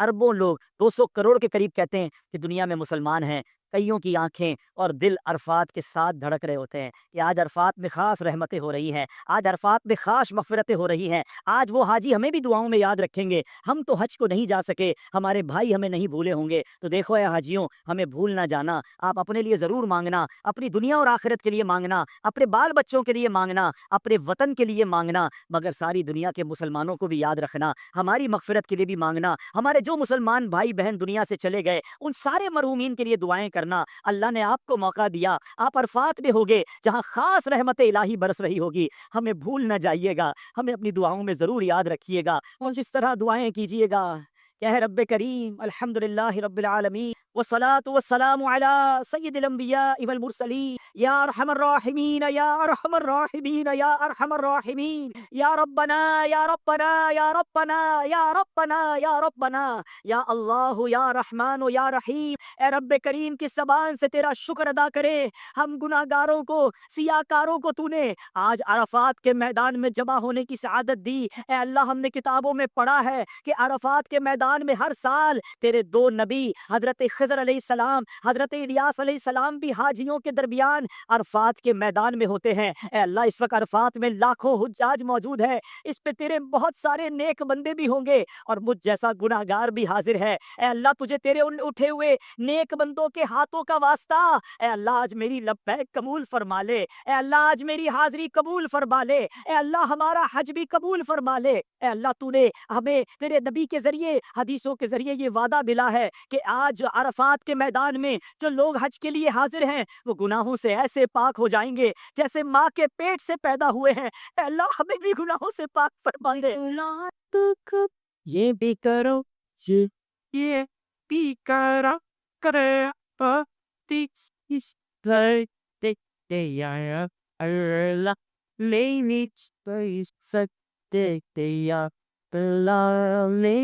اربوں لوگ 200 کروڑ کے قریب کہتے ہیں کہ دنیا میں مسلمان ہیں، کئیوں کی آنکھیں اور دل عرفات کے ساتھ دھڑک رہے ہوتے ہیں کہ آج عرفات میں خاص رحمتیں ہو رہی ہیں، آج عرفات میں خاص مغفرتیں ہو رہی ہیں، آج وہ حاجی ہمیں بھی دعاؤں میں یاد رکھیں گے، ہم تو حج کو نہیں جا سکے، ہمارے بھائی ہمیں نہیں بھولے ہوں گے۔ تو دیکھو اے حاجیوں، ہمیں بھول نہ جانا، آپ اپنے لیے ضرور مانگنا، اپنی دنیا اور آخرت کے لیے مانگنا، اپنے بال بچوں کے لیے مانگنا، اپنے وطن کے لیے مانگنا، مگر ساری دنیا کے مسلمانوں کو بھی یاد رکھنا، ہماری مغفرت کے لیے بھی مانگنا، ہمارے جو مسلمان بھائی بہن دنیا سے چلے گئے ان سارے مرحومین کے لیے دعائیں کرنا۔ اللہ نے آپ کو موقع دیا، آپ عرفات میں ہوگے جہاں خاص رحمت الہی برس رہی ہوگی، ہمیں بھول نہ جائیے گا، ہمیں اپنی دعاؤں میں ضرور یاد رکھیے گا اور اس طرح دعائیں کیجیے گا کہ اے رب کریم الحمدللہ رب العالمین والصلاة والسلام علی سید الانبیاء والمرسلین یا ارحم الراحمین یا ارحم الراحمین یا ارحم الراحمین یا ربنا یا ربنا یا ربنا یا ربنا یا ربنا یا اللہ یا رحمان یا رحیم۔ اے رب کریم کی زبان سے تیرا شکر ادا کرے، ہم گناہ گاروں کو، سیاہ کاروں کو تو نے آج عرفات کے میدان میں جمع ہونے کی سعادت دی۔ اے اللہ ہم نے کتابوں میں پڑھا ہے کہ عرفات کے میدان میں ہر سال تیرے دو نبی حضرت خضر علیہ السلام، حضرت الیاس علیہ السلام بھی حاجیوں کے درمیان عرفات کے میدان میں ہوتے ہیں۔ اے اللہ اس وقت عرفات میں لاکھوں حجاج موجود ہے، اس پہ تیرے بہت سارے نیک بندے بھی ہوں گے اور مجھ جیسا گناہ گار بھی حاضر ہے۔ اے اللہ تجھے تیرے ان اٹھے ہوئے نیک بندوں کے ہاتھوں کا واسطہ، اے اللہ آج میری لبیک قبول فرما لے، اے اللہ آج میری حاضری قبول فرما لے، اے اللہ ہمارا حج بھی قبول فرما لے۔ اے اللہ تو نے ہمیں تیرے نبی کے ذریعے، حدیثوں کے ذریعے یہ وعدہ ملا ہے کہ آج عرفات کے میدان میں جو لوگ حج کے لیے حاضر ہیں وہ گناہوں سے ایسے پاک ہو جائیں گے جیسے ماں کے پیٹ سے پیدا ہوئے ہیں۔ اے اللہ ہمیں بھی گناہوں سے پاک فرما دے۔ یہ بھی کرو، یہ بھی کرو، کرے پتی اس دے یا اللہ لینی سکتے یا لے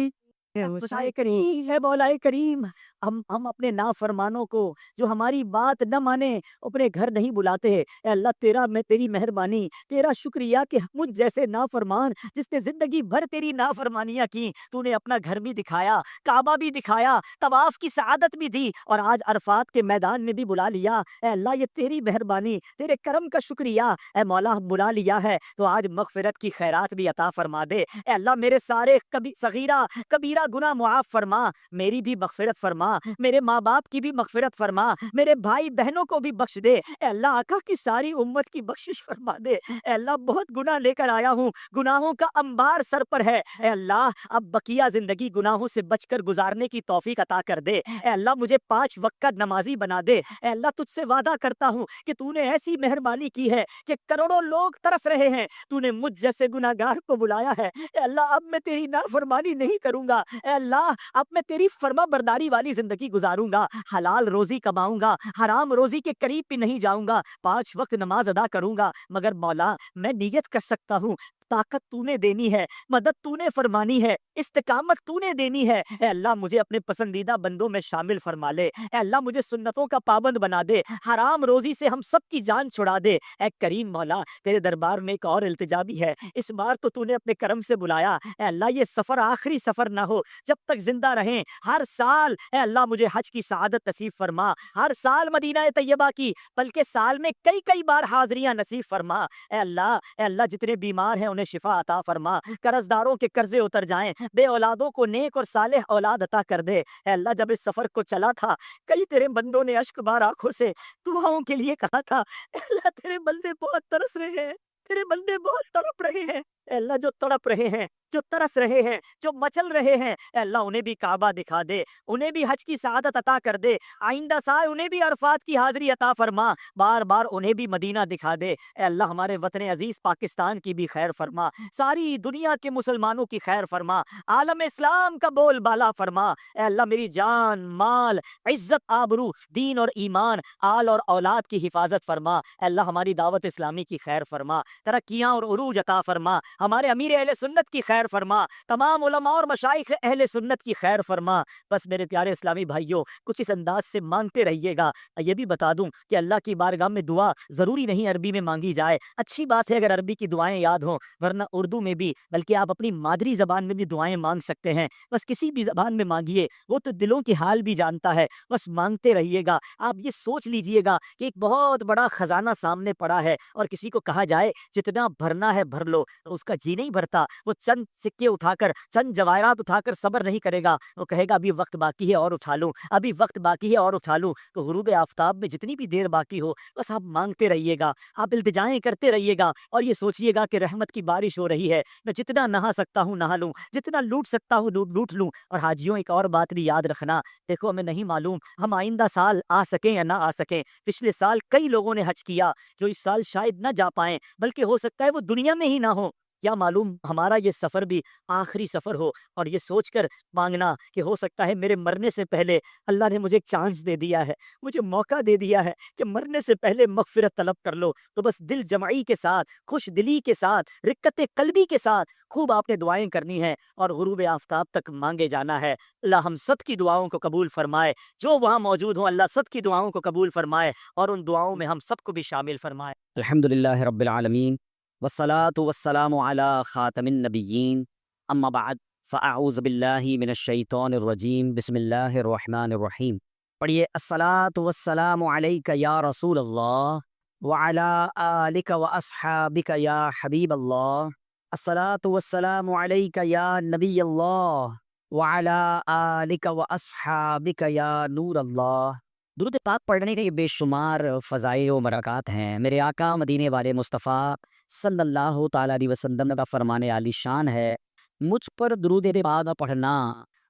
خدائے کریم، اے مولا کریم، ہم اپنے نافرمانوں کو جو ہماری بات نہ مانے اپنے گھر نہیں بلاتے۔ اے اللہ تیری مہربانی، تیرا شکریہ کہ مجھ جیسے نافرمان جس نے زندگی بھر تیری نافرمانیاں کی، تو نے اپنا گھر بھی دکھایا، کعبہ بھی دکھایا، طواف کی سعادت بھی دی اور آج عرفات کے میدان میں بھی بلا لیا۔ اے اللہ یہ تیری مہربانی، تیرے کرم کا شکریہ۔ اے مولا بلا لیا ہے تو آج مغفرت کی خیرات بھی عطا فرما دے۔ اے اللہ میرے سارے صغیرہ کبیرہ گناہ معاف فرما، میری بھی مغفرت فرما، میرے ماں باپ کی بھی مغفرت فرما، میرے بھائی بہنوں کو بھی بخش دے۔ اے اللہ آقا کی ساری امت کی بخشش فرما دے۔ اے اللہ بہت گناہ لے کر آیا ہوں، گناہوں کا انبار سر پر ہے۔ اے اللہ اب بقیہ زندگی گناہوں سے بچ کر گزارنے کی توفیق عطا کر دے۔ اے اللہ مجھے 5 وقت کا نمازی بنا دے۔ اے اللہ تجھ سے وعدہ کرتا ہوں کہ تو نے ایسی مہربانی کی ہے کہ کروڑوں لوگ ترس رہے ہیں، تو نے مجھ جیسے گناہ گار کو بلایا ہے۔ اے اللہ اب میں تیری نافرمانی نہیں کروں گا۔ اے اللہ اب میں تیری فرما برداری والی زندگی گزاروں گا، حلال روزی کماؤں گا، حرام روزی کے قریب بھی نہیں جاؤں گا، 5 وقت نماز ادا کروں گا۔ مگر مولا میں نیت کر سکتا ہوں، طاقت تو نے دینی ہے، مدد تو نے فرمانی ہے، استقامت تو نے دینی ہے۔ اے اللہ مجھے اپنے پسندیدہ بندوں میں شامل فرما لے۔ اے اللہ مجھے سنتوں کا پابند بنا دے، حرام روزی سے ہم سب کی جان چھڑا دے۔ اے کریم مولا تیرے دربار میں ایک اور التجا بھی ہے، اس بار تو نے اپنے کرم سے بلایا۔ اے اللہ یہ سفر آخری سفر نہ ہو، جب تک زندہ رہیں ہر سال اے اللہ مجھے حج کی سعادت نصیب فرما، ہر سال مدینہ طیبہ کی، بلکہ سال میں کئی بار حاضریاں نصیب فرما۔ اے اللہ جتنے بیمار ہیں انہیں شفا عطا فرما، قرض داروں کے قرضے اتر جائیں، بے اولادوں کو نیک اور صالح اولاد عطا کر دے۔ اے اللہ جب اس سفر کو چلا تھا کئی تیرے بندوں نے اشک بار آنکھوں سے دعاؤں کے لیے کہا تھا، اے اللہ تیرے بندے بہت ترس رہے ہیں، تیرے بندے بہت تڑپ رہے ہیں۔ اے اللہ جو تڑپ رہے ہیں، جو ترس رہے ہیں، جو مچل رہے ہیں، اے اللہ انہیں بھی کعبہ دکھا دے، انہیں بھی حج کی سعادت عطا کر دے، آئندہ سال انہیں بھی عرفات کی حاضری عطا فرما، بار بار انہیں بھی مدینہ دکھا دے۔ اے اللہ ہمارے وطن عزیز پاکستان کی بھی خیر فرما، ساری دنیا کے مسلمانوں کی خیر فرما، عالم اسلام کا بول بالا فرما۔ اے اللہ میری جان، مال، عزت، آبرو، دین اور ایمان، آل اور اولاد کی حفاظت فرما۔ اے اللہ ہماری دعوت اسلامی کی خیر فرما، ترقیاں اور عروج عطا فرما، ہمارے امیر اہل سنت کی خیر فرما، تمام علماء اور مشائخ اہل سنت کی خیر فرما۔ بس میرے پیارے اسلامی بھائیوں، کچھ اس انداز سے مانگتے رہیے گا۔ یہ بھی بتا دوں کہ اللہ کی بارگاہ میں دعا ضروری نہیں عربی میں مانگی جائے، اچھی بات ہے اگر عربی کی دعائیں یاد ہوں، ورنہ اردو میں بھی، بلکہ آپ اپنی مادری زبان میں بھی دعائیں مانگ سکتے ہیں۔ بس کسی بھی زبان میں مانگیے، وہ تو دلوں کے حال بھی جانتا ہے، بس مانگتے رہیے گا۔ آپ یہ سوچ لیجئے گا کہ ایک بہت بڑا خزانہ سامنے پڑا ہے، اور کسی کو کہا جائے جتنا بھرنا ہے بھر لو، تو اس کا جی نہیں بھرتا، وہ چند سکے اٹھا کر، چند جواہرات اٹھا کر صبر نہیں کرے گا، وہ کہے گا ابھی وقت باقی ہے اور اٹھا لوں، ابھی وقت باقی ہے اور اٹھا لوں۔ تو غروب آفتاب میں جتنی بھی دیر باقی ہو، بس آپ مانگتے رہیے گا، آپ التجائیں کرتے رہیے گا، اور یہ سوچئے گا کہ رحمت کی بارش ہو رہی ہے، میں جتنا نہا سکتا ہوں نہا لوں، جتنا لوٹ سکتا ہوں لوٹ لوں۔ اور حاجیوں ایک اور بات بھی یاد رکھنا، دیکھو ہمیں نہیں معلوم ہم آئندہ سال آ سکیں یا نہ آ سکیں۔ پچھلے سال کئی لوگوں نے حج کیا جو اس سال شاید نہ جا پائیں، بلکہ ہو سکتا ہے وہ دنیا میں ہی نہ ہو۔ کیا معلوم ہمارا یہ سفر بھی آخری سفر ہو، اور یہ سوچ کر مانگنا کہ ہو سکتا ہے میرے مرنے سے پہلے اللہ نے مجھے ایک چانس دے دیا ہے، مجھے موقع دے دیا ہے کہ مرنے سے پہلے مغفرت طلب کر لو۔ تو بس دل جمعی کے ساتھ، خوش دلی کے ساتھ، رقت قلبی کے ساتھ خوب آپ نے دعائیں کرنی ہے، اور غروب آفتاب تک مانگے جانا ہے۔ اللہ ہم سب کی دعاؤں کو قبول فرمائے، جو وہاں موجود ہوں اللہ سب کی دعاؤں کو قبول فرمائے، اور ان دعاؤں میں ہم سب کو بھی شامل فرمائے۔ الحمدللہ رب العالمین والصلاة والسلام على خاتم النبیین اما بعد فاعوذ باللہ من الشیطان الرجیم بسم اللہ الرحمن الرحیم۔ پڑھیے الصلاة والسلام علیک یا رسول اللہ وعلى آلک واصحابک یا حبیب اللہ، الصلاة والسلام علیک یا نبی اللہ وعلى آلک واصحابک یا نور اللہ۔ درود پاک پڑھنے کے بے شمار فضائل و برکات ہیں۔ میرے آقا مدینے والے مصطفیٰ صلی اللہ تعالیٰ علیہ وسلم کا فرمان عالی شان ہے، مجھ پر درود پاک پڑھنا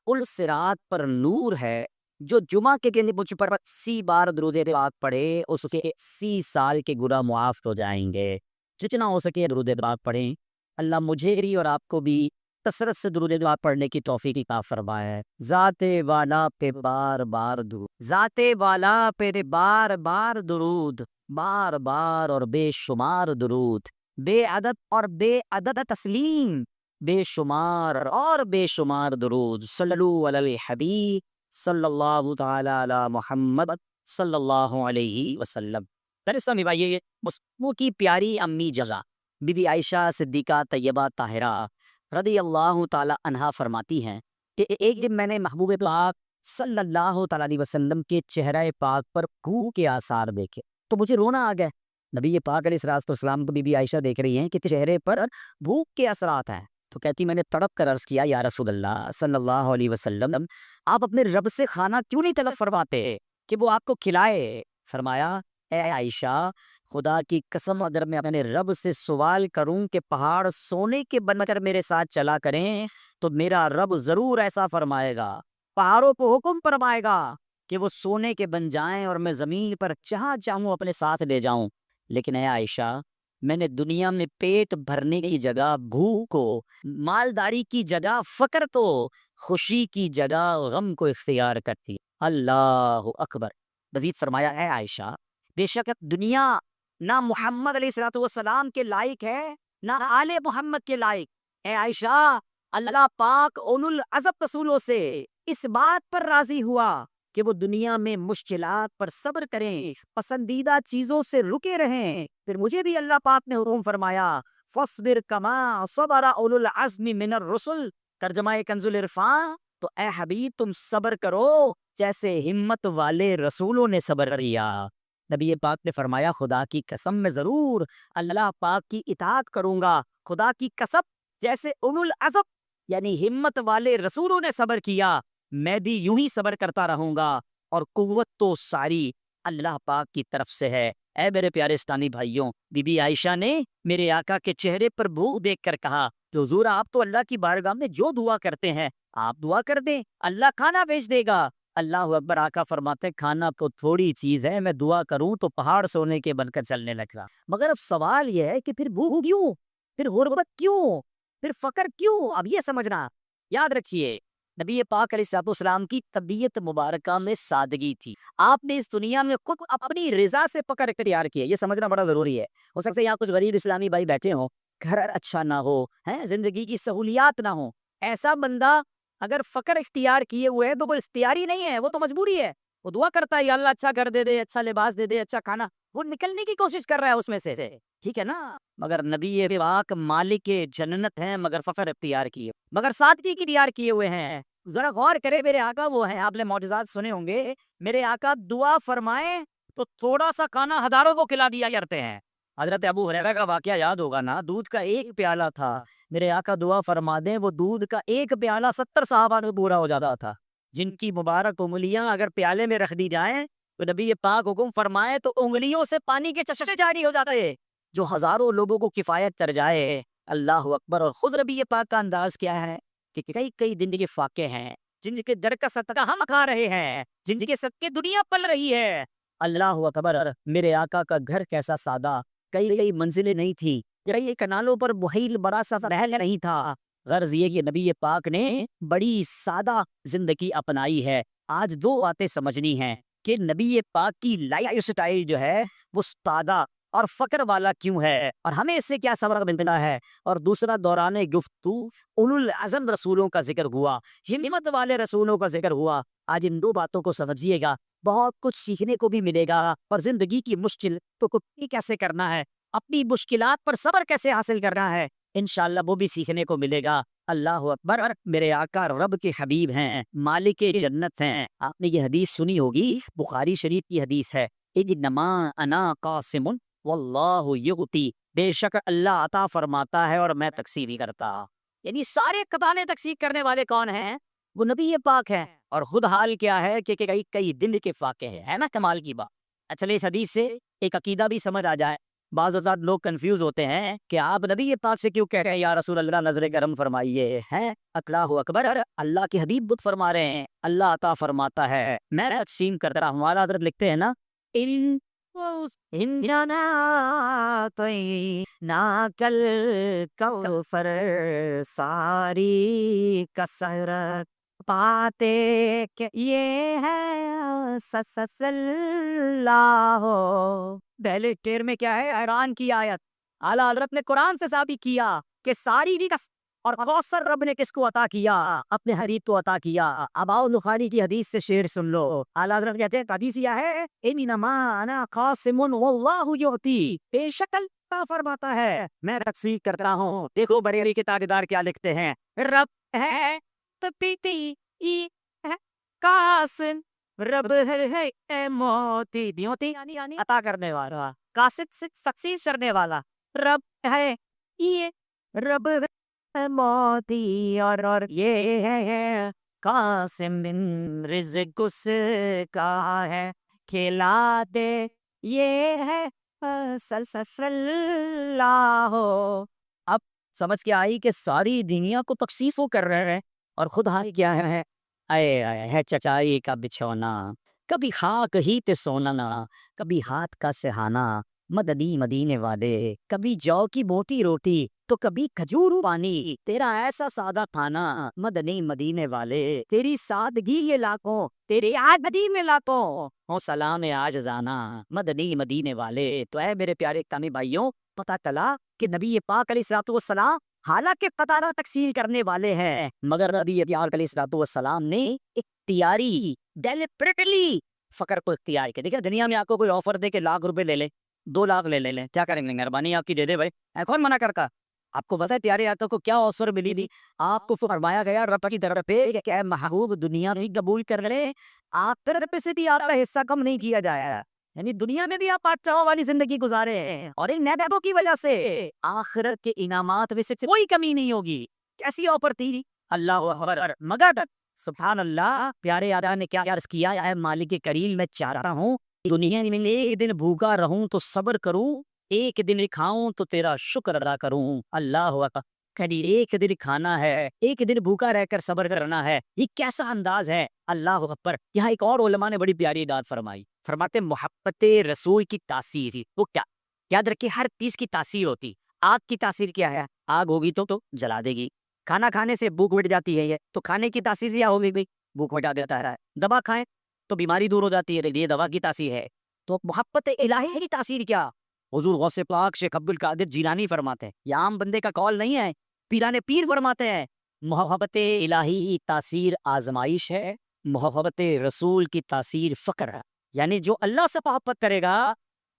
ال صراط پر نور ہے۔ جو جمعہ کے دن مجھ پر 80 بار درود پاک پڑھے اس کے 80 سال کے گناہ معاف ہو جائیں گے۔ جتنا ہو سکے درود پاک پڑھیں۔ اللہ مجھے بھی اور آپ کو بھی کثرت سے درود پاک پڑھنے کی توفیق عطا فرمائے۔ ذات والا پہ بار بار درود، ذات والا پہ بار بار درود، بار بار اور بے شمار درود، بے عدد اور بے عدد تسلیم، بے شمار اور بے شمار درود۔ صلو علی الحبیب صلی اللہ تعالی علی محمد صلی اللہ علیہ وسلم۔ اسلامی بھائی، مسلموں کی پیاری امی جگہ بی بی عائشہ صدیقہ طیبہ طاہرہ رضی اللہ تعالی عنہا فرماتی ہیں کہ ایک دن میں نے محبوب پاک صلی اللہ تعالی علیہ وسلم کے چہرہ پاک پر بھوک کے آثار دیکھے تو مجھے رونا آ گیا۔ نبی پاک علیہ الصلوۃ والسلام کو بی بی عائشہ دیکھ رہی ہیں کہ چہرے پر بھوک کے اثرات ہیں، تو کہتی میں نے تڑپ کر عرض کیا یا رسول اللہ صلی اللہ علیہ وسلم، آپ اپنے رب سے کھانا کیوں نہیں طلب فرماتے کہ وہ آپ کو کھلائے؟ فرمایا اے عائشہ، خدا کی قسم اگر میں اپنے رب سے سوال کروں کہ پہاڑ سونے کے بن کر میرے ساتھ چلا کریں تو میرا رب ضرور ایسا فرمائے گا، پہاڑوں کو حکم فرمائے گا کہ وہ سونے کے بن جائیں اور میں زمین پر جہاں چاہوں اپنے ساتھ لے جاؤں۔ لیکن اے عائشہ، میں نے دنیا میں پیٹ بھرنے کی جگہ بھوک کو، مالداری کی جگہ فقر تو، خوشی کی جگہ غم کو اختیار کرتی۔ اللہ اکبر۔ مزید فرمایا اے عائشہ، بے شک دنیا نہ محمد علیہ الصلوۃ والسلام کے لائق ہے نہ آل محمد کے لائق۔ اے عائشہ، اللہ پاک اولو العزم رسولوں سے اس بات پر راضی ہوا کہ وہ دنیا میں مشکلات پر صبر کریں، پسندیدہ چیزوں سے رکے رہیں۔ پھر مجھے بھی اللہ پاک نے حکم فرمایا فاصبر کما صبر اولو العزم من الرسل، ترجمہ کنز العرفان، تو اے حبیب تم صبر کرو جیسے ہمت والے رسولوں نے صبر کیا۔ نبی پاک نے فرمایا خدا کی قسم میں ضرور اللہ پاک کی اطاعت کروں گا، خدا کی قسم جیسے اولو العزم یعنی ہمت والے رسولوں نے صبر کیا، میں بھی یوں ہی صبر کرتا رہوں گا، اور قوت تو ساری اللہ پاک کی طرف سے ہے۔ اے میرے پیارے اسلامی بھائیوں، بی بی عائشہ نے میرے آقا کے چہرے پر بھوک دیکھ کر کہا کہ حضور آپ تو اللہ کی بارگاہ میں جو دعا کرتے ہیں آپ دعا کر دیں، اللہ کھانا بھیج دے گا۔ اللہ اکبر۔ آقا فرماتے کھانا تو تھوڑی چیز ہے، میں دعا کروں تو پہاڑ سونے کے بن کر چلنے لگا۔ مگر اب سوال یہ ہے کہ پھر بھوک کیوں، پھر غربت کیوں، پھر فقر کیوں؟ اب یہ سمجھنا، یاد رکھیے نبی پاک علیہ الصلوۃ والسلام کی طبیعت مبارکہ میں سادگی تھی۔ آپ نے اس دنیا میں خود اپنی رضا سے پکڑ اختیار کی ہے، یہ سمجھنا بڑا ضروری ہے۔ ہو سکتا ہے یہاں کچھ غریب اسلامی بھائی بیٹھے ہوں گھر اچھا نہ ہو، ہیں زندگی کی سہولیات نہ ہو، ایسا بندہ اگر فقر اختیار کیے ہوئے ہے تو وہ اختیاری نہیں ہے، وہ تو مجبوری ہے۔ وہ دعا کرتا ہے یا اللہ اچھا گھر دے دے، اچھا لباس دے دے، اچھا کھانا، وہ نکلنے کی کوشش کر رہا ہے اس میں سے، ٹھیک ہے نا؟ مگر نبی پاک مالک جنت ہیں مگر فقر اختیار کیے، مگر سادگی کی اختیار کیے ہوئے ہیں۔ ذرا غور کرے، میرے آقا وہ ہیں، آپ نے معجزات سنے ہوں گے، میرے آقا دعا فرمائیں تو تھوڑا سا کھانا ہزاروں کو کھلا دیا کرتے ہیں۔ حضرت ابو ہریرہ کا واقعہ یاد ہوگا نا، دودھ کا ایک پیالہ تھا، میرے آقا دعا فرما دیں وہ دودھ کا ایک پیالہ 70 صحابہ میں پورا ہو جاتا تھا، جن کی مبارک انگلیاں اگر پیالے میں رکھ دی جائیں تو نبی پاک حکم فرمائے تو انگلیوں سے پانی کے چشمے جاری ہو جاتا ہے، جو ہزاروں لوگوں کو کفایت کر جائے۔ اللہ اکبر۔ اور خود نبی پاک کا انداز کیا ہے کہ کئی کئی دن کے فاقے ہیں، جن کے در کا صدقہ ہم کھا رہے ہیں، جن کے صدقے دنیا پل رہی ہے۔ اللہ اکبر۔ میرے آقا کا گھر کیسا سادہ، کئی منزلیں نہیں تھی، کئی کنالوں پر محیل بڑا سا محل نہیں تھا۔ غرض یہ کہ نبی پاک نے بڑی سادہ زندگی اپنائی ہے۔ آج دو باتیں سمجھنی ہیں کہ نبی پاک کی لائف سٹائل جو ہے وہ سادہ اور فقر والا کیوں ہے، اور ہمیں اس سے کیا سبق ملنا ہے۔ اور دوسرا، دوران گفتگو اولو العزم رسولوں کا ذکر ہوا، ہمت والے رسولوں کا ذکر ہوا۔ آج ان دو باتوں کو سمجھیے گا، بہت کچھ سیکھنے کو بھی ملے گا، اور زندگی کی مشکل تو کیسے کرنا ہے، اپنی مشکلات پر صبر کیسے حاصل کرنا ہے، انشاءاللہ وہ بھی سیکھنے کو ملے گا۔ اللہ اکبر۔ میرے آقا رب کے حبیب ہیں، مالک جنت ہیں۔ آپ نے یہ حدیث سنی ہوگی، بخاری شریف کی حدیث ہے، انما انا قاسم واللہ یغتی، بے شک اللہ عطا فرماتا ہے اور میں تقسیم ہی کرتا۔ یعنی سارے قبالے تقسیم کرنے والے کون ہیں؟ وہ نبی پاک ہیں۔ اور خود حال کیا ہے کہ کئی دن کے فاقے ہیں، ہے نا کمال کی بات۔ اچھا، اس حدیث سے ایک عقیدہ بھی سمجھ آ جائے۔ بعض اوقات لوگ کنفیوز ہوتے ہیں کہ آپ نبی پاک سے کیوں کہہ رہے ہیں یا رسول اللہ نظر کرم فرمائیے، ہے اللہ اکبر۔ اللہ کے حبیب بت فرما رہے ہیں، اللہ عطا فرماتا ہے، میں تقسیم کرتا رہا ہوں۔ ہمارا حضرت لکھتے ہیں نا، ان نا کل کوثر ساری کسرت پاتے کہ یہ ہے اللہ ہو۔ پہلے ٹیر میں کیا ہے؟ ایران کی آیت، اعلیٰ حضرت نے قرآن سے ثابت کیا کہ ساری بھی اور کوثر رب نے کس کو عطا کیا؟ اپنے حبیب کو عطا کیا۔ اب آؤ بخاری کی حدیث سے شعر سن لو۔ اعلیٰ حضرت کہتے ہیں، حدیث یہ ہے، انما انا قاسم واللہ یعطی، بے شک اللہ فرماتا ہے میں تقسیم کرتا ہوں۔ دیکھو بریلی کے تاجدار کیا لکھتے ہیں، رب ہے تو پیتی ہے قاسم، رب ہے اے موتی دیوتی، یعنی عطا کرنے والا، قاسم سے تقسیم کرنے والا، رب ہے یہ، رب ہے موتی، اور یہ ہے قاسم بن رزق اس کا ہے، کھلا دے یہ ہے سلسفر اللہ ہو۔ اب سمجھ کے آئی کہ ساری دنیا کو تخصیص وہ کر رہے ہیں، اور خود حال کیا ہے، اے ہے چچائی کا بچھونا، کبھی خاک ہی تے سونا نا، کبھی ہاتھ کا سہانا، مدنی مدینے والے، کبھی جو کی موٹی روٹی تو کبھی کھجور پانی، تیرا ایسا سادہ کھانا مدنی مدینے والے، تیری سادگی یہ لاکھوں، تیری عابدی میں لاکھوں ہو سلام آج جانا مدنی مدینے والے۔ تو اے میرے پیارے کامی بھائیوں، پتہ چلا کہ نبی پاک علیہ الصلوۃ والسلام حالانکہ قطارہ تقسیم کرنے والے ہیں، مگر نبی پاک علیہ الصلوۃ والسلام نے اختیاری ڈیلیبریٹلی فقر کو اختیار کیا۔ دیکھیں دنیا میں آپ کو کوئی آفر دے کے ₹1,00,000 لے لیں، 2,00,000 لے لیں، کیا کریں گے؟ مہربانی آپ کی دے دے بھائی، کون منع کرتا؟ آپ کو پتہ ہے پیارے آقا کو کیا آفر ملی تھی؟ آپ کو فرمایا گیا رب کی طرف پہ کہ اے محبوب دنیا میں قبول کر لے، آخرت پہ سے بھی آپ کا حصہ کم نہیں کیا جائے گا، یعنی دنیا میں بھی آپ بادشاہوں والی زندگی گزارے ہیں، اور ان نعمتوں کی وجہ سے آخرت کے انعامات میں سے کوئی کمی نہیں ہوگی۔ کیسی آفر تھی؟ اللہ اکبر۔ مگر سبحان اللہ، پیارے آقا نے کیا عرض کیا، اے مالک کریم میں چاہتا ہوں دنیا میں ایک دن بھوکا رہوں تو صبر کروں، ایک دن کھاؤں تو تیرا شکر ادا کروں۔ اللہ اکبر۔ کہیں ایک دن کھانا ہے، ایک دن بھوکا رہ کر صبر کرنا ہے، یہ کیسا انداز ہے؟ اللہ اکبر۔ یہاں ایک اور علماء نے بڑی پیاری بات فرمائی، فرماتے محبت رسول کی تاثیر ہی وہ کیا؟ یاد رکھیے ہر چیز کی تاثیر ہوتی۔ آگ کی تاثیر کیا ہے؟ آگ ہوگی تو جلا دے گی۔ کھانا کھانے سے بھوک مٹ جاتی ہے، یہ تو کھانے کی تاثیر کیا ہوگی بھائی؟ بھوک مٹا دیتا ہے۔ دوا کھائیں تو بیماری دور ہو جاتی ہے، یہ دوا کی تاثیر ہے۔ تو محبت الہی کی تاثیر کیا؟ حضور غوث پاک شیخ عبد القادر جیلانی فرماتے ہیں، یہ عام بندے کا قول نہیں ہے، پیران پیر فرماتے ہیں، محبت الہی کی تاثیر آزمائش ہے، محبت رسول کی تاثیر فقر ہے۔ یعنی جو اللہ سے محبت کرے گا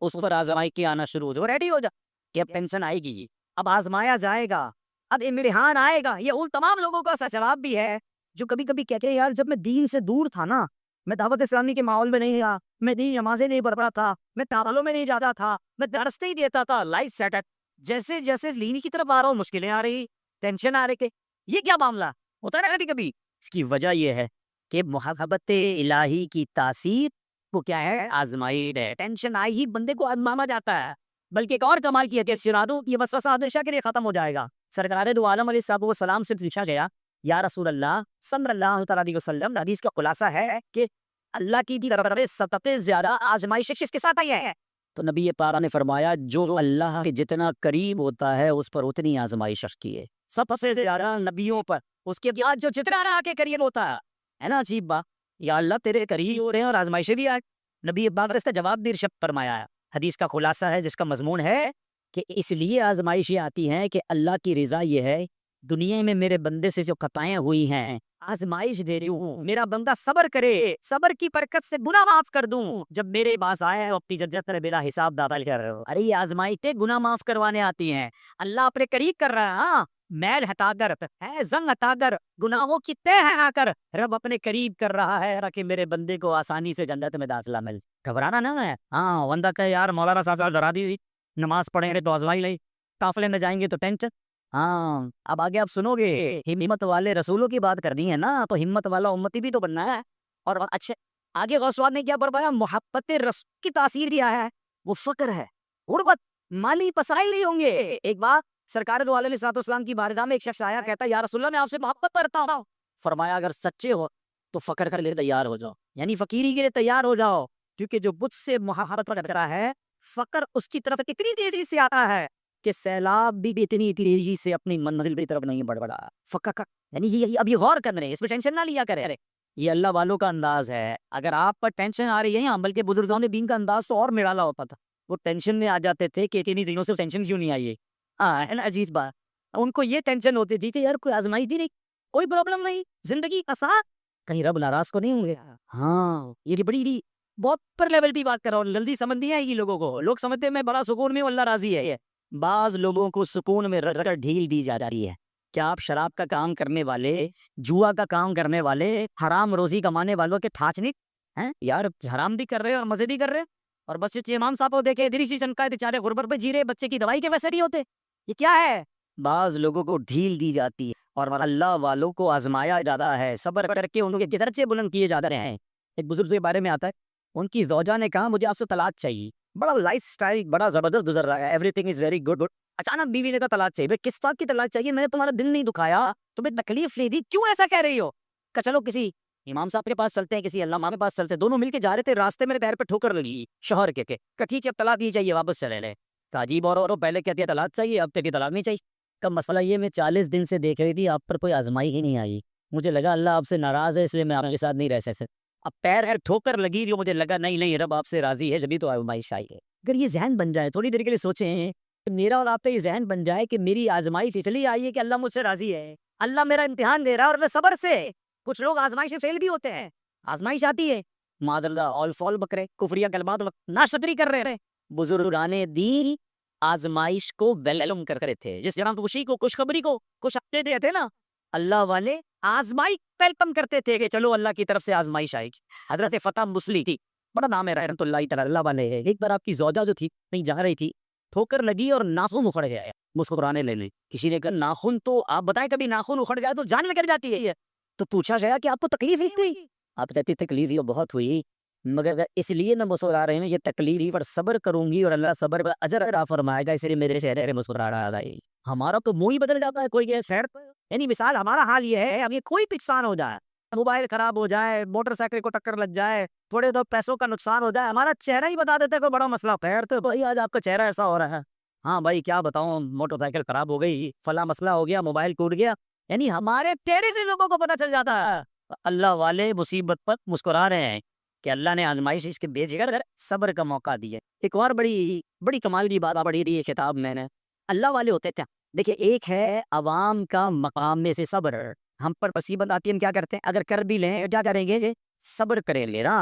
اس پر آزمائی کے آنا شروع ہو جائے، ریڈی ہو جا کہ اب ٹینشن آئے گی، اب آزمایا جائے گا، اب امتحان آئے گا۔ یہ ان تمام لوگوں کا جواب بھی ہے جو کبھی کبھی کہتے ہیں یار جب میں دین سے دور تھا نا، میں دعوت اسلامی کے ماحول میں نہیں رہا، میں دین نمازیں نہیں پڑھ رہا تھا، میں تعالوں میں نہیں جاتا تھا، میں درس نہیں دیتا تھا، لائف سیٹ ہے، جیسے جیسے دین کی طرف آ رہا ہوں مشکلیں آ رہی، ٹینشن آ رہی کہ یہ کیا معاملہ ہوتا ہے کبھی کبھی۔ اس کی وجہ یہ ہے کہ محبت الہی کی تاثیر وہ کیا ہے، آزمائش ہے۔ ٹینشن آئی ہی بندے کو آزمانا جاتا ہے۔ بلکہ ایک اور کمال کی حدیث سنا دوں، یہ وسوسہ ہمیشہ کے لیے ختم ہو جائے گا۔ سرکار دو عالم علیہ الصلوۃ والسلام سے پوچھا گیا یا رسول اللہ صلی اللہ تعالیٰ علیہ وسلم، حدیث کا خلاصہ ہے کہ اللہ کی طرف سب سے زیادہ آزمائش کس کے ساتھ آئی ہے؟ تو نبی پاک نے فرمایا جو اللہ کے جتنا قریب ہوتا ہے اس پر اتنی آزمائش کی ہے، سب سے زیادہ نبیوں پر، اس کے بعد جو جتنا اللہ کے قریب ہوتا ہے نا، عجیب بات، یا اللہ تیرے قریب ہو رہے ہیں اور آزمائشیں بھی آئے۔ نبی پاک نے اس کا جواب بھی ارشاد فرمایا ہے، حدیث کا خلاصہ ہے جس کا مضمون ہے کہ اس لیے آزمائشیں آتی ہیں کہ اللہ کی رضا یہ ہے دنیا میں میرے بندے سے جو خطائیں ہوئی ہیں آزمائش دے رہی ہوں، میرا بندہ صبر کرے، صبر کی برکت سے گناہ معاف کر دوں، جب میرے پاس آئے اپنی جنت میں بلا حساب داخل کر رہے ہو۔ ارے یہ آزمائشیں گناہ معاف کروانے آتی ہیں، اللہ اپنے قریب کر رہا ہے، ہاں میل ہٹا کر ہے زنگ ہٹا کر گناہوں کی تہ ہٹا کر رب اپنے قریب کر رہا ہے تاکہ میرے بندے کو آسانی سے جنت میں داخلہ مل۔ گھبرانا نہ ہے، ہاں بندہ کہ یار مولانا صاحب ڈرا دی نماز پڑھیں گے تو آزمائی نہیں، قافلے میں جائیں گے تو ٹینشن۔ ہاں اب آگے آپ سنو گے، ہمت والے رسولوں کی بات کرنی ہے نا، تو ہمت والا امتی بھی تو بننا ہے۔ اور اچھا آگے غوثواد نے کیا فرمایا، محبت رسول کی تاثیر دیا ہے وہ فقر ہے، غربت، مالی مسائل نہیں ہوں گے۔ ایک بار سرکار دو علیہ السلام کی بارگاہ میں ایک شخص آیا، کہتا یا رسول اللہ میں آپ سے محبت کرتا ہوں، فرمایا اگر سچے ہو تو فقر کے لیے تیار ہو جاؤ، یعنی فقیری کے لیے تیار ہو جاؤ، کیونکہ جو بت سے محبت کر رہا ہے فقر اس کی طرف اتنی تیزی سے آتا ہے کہ سیلاب بھی اتنی تیزی سے اپنی منزل کی طرف نہیں بڑھ رہا۔ فقر یعنی یہ ابھی غور کرنا ہے، اس پہ ٹینشن نہ لیا کرے، یہ اللہ والوں کا انداز ہے۔ اگر آپ پر ٹینشن آ رہی ہے، بلکہ بزرگوں نے دین کا انداز تو اور نرالا ہوتا تھا، وہ ٹینشن میں آ جاتے تھے کہ اتنی دنوں سے ٹینشن کیوں نہیں آئی ہے، ہے نا عجیب بات۔ ان کو یہ ٹینشن ہوتی تھی کہ یار کوئی آزمائی تھی نہیں، کوئی پرابلم نہیں، زندگی آسان، کہیں رب ناراض کو نہیں ہوں گے۔ ہاں یہ بڑی بہت پر لیول کی بات کر رہا ہوں، جلدی سمجھ نہیں آئے گی لوگوں کو، لوگ سمجھتے ہیں میں بڑا سکون میں ہوں، اللہ راضی ہے۔ بعض لوگوں کو سکون میں رکھ کر ڈھیل دی جا رہی ہے۔ کیا آپ شراب کا کام کرنے والے، جوا کا کام کرنے والے، حرام روزی کمانے والوں کے ٹھاچنک ہیں یار، حرام بھی کر رہے اور مزے بھی کر رہے، اور بس امام صاحب کو دیکھے دریشی چنکائے بیچارے غربت پہ جی رہے، بچے کی دوائی کے ویسے نہیں ہوتے، یہ کیا ہے؟ بعض لوگوں کو ڈھیل دی جاتی ہے اور اللہ والوں کو آزمایا جاتا ہے، صبر کر کے ان کے درجے بلند کیے جاتے ہیں۔ ایک بزرگ کے بارے میں آتا ہے، ان کی زوجہ نے کہا مجھے آپ سے طلاق چاہیے، بڑا لائف سٹائل بڑا زبردست گزر رہا ہے، every thing is very good, اچانک بیوی نے کہا طلاق چاہیے۔ بھائی کس بات کی طلاق چاہیے؟ میں نے تمہارا دل نہیں دکھایا، تمہیں تکلیف نہیں دی، کیوں ایسا کہہ رہی ہو؟ کہ چلو کسی امام صاحب کے پاس چلتے ہیں، کسی علامہ کے پاس چلتے ہیں، دونوں مل کے جا رہے تھے، راستے میرے پیر پہ ٹھوکر لگی شوہر کے کہ ٹھیک ہے اب طلاق نہیں چاہیے، واپس چلے لے۔ کہ عجیب، اور پہلے کہتی ہے طلاق چاہیے، اب کہتی طلاق نہیں چاہیے۔ کا مسئلہ یہ میں 40 دن سے دیکھ رہی تھی، آپ پر کوئی آزمائی ہی نہیں آئی، مجھے لگا اللہ آپ سے ناراض ہے، اس لیے میں آپ کے ساتھ نہیں رہ سکتا۔ اب پیر ٹھوکر لگی جو مجھے لگا نہیں رب آپ سے راضی ہے، جبھی تو آزمائش آئی ہے۔ اگر یہ ذہن بن جائے، تھوڑی دیر کے لیے سوچیں، میرا اور آپ کا یہ ذہن بن جائے کہ میری آزمائش اس لیے آئی ہے کہ اللہ مجھ سے راضی ہے، اللہ میرا امتحان دے رہا ہے اور میں صبر سے، کچھ لوگ آزمائش میں فیل بھی ہوتے ہیں، آزمائش آتی ہے معاذ اللہ آل فال بکرے کفریہ کلمات ناشکری کر رہے ہیں۔ بزرگان دین آزمائش کو ویلکم کر رہے تھے، جس جناب خوشی کو، خوشخبری کو، خوش ہفتے تھے نا، اللہ والے آزمائی ویلکم کرتے تھے کہ چلو اللہ کی طرف سے آزمائش آئے گی۔ حضرت فتح مسلی تھی، بڑا نام ہے رحمۃ اللہ تعالی اللہ والے ہے، ایک بار آپ کی زوجہ جو تھی کہیں جا رہی تھی، ٹھوکر لگی اور ناخن اکھڑ گیا، مسکرانے لینے، کسی نے کہا ناخن تو آپ بتائیں کبھی ناخن اکھڑ جائے تو جان نکل جاتی ہے، تو پوچھا گیا کہ آپ کو تکلیف نہیں ہوئی؟ آپ کہتی تکلیف یہ بہت ہوئی، مگر اس لیے میں مسکرا رہی ہوں، یہ تکلیف پر صبر کروں گی اور اللہ صبر پر اجر عطا فرمائے گا، اس لیے میرے چہرے پہ مسکرا رہا ہے۔ ہمارا تو منہ ہی بدل جاتا ہے، کوئی کہ خیر، یعنی مثال ہمارا حال یہ ہے، اب یہ کوئی نقصان ہو جائے، موبائل خراب ہو جائے، موٹر سائیکل کو ٹکر لگ جائے، تھوڑے تو پیسوں کا نقصان ہو جائے، ہمارا چہرہ ہی بتا دیتا ہے کوئی بڑا مسئلہ، خیر تو بھائی آج آپ کا چہرہ ایسا ہو رہا ہے، ہاں بھائی کیا بتاؤں، موٹر سائیکل خراب ہو گئی، فلاں مسئلہ ہو گیا، موبائل ٹوٹ گیا، یعنی ہمارے چہرے سے لوگوں کو پتہ چل جاتا ہے۔ اللہ والے مصیبت پر مسکرا رہے ہیں کہ اللہ نے آزمائش اس کے بھیج کر صبر کا موقع دیا۔ ایک اور بڑی کمال کی بات پڑھی تھی یہ کتاب میں نے، اللہ والے ہوتے تھے۔ دیکھیے ایک ہے عوام کا مقام میں سے صبر، ہم پر مصیبت آتی ہے ہم کیا کرتے ہیں، اگر کر بھی لیں کیا کریں گے، صبر کریں گے نا۔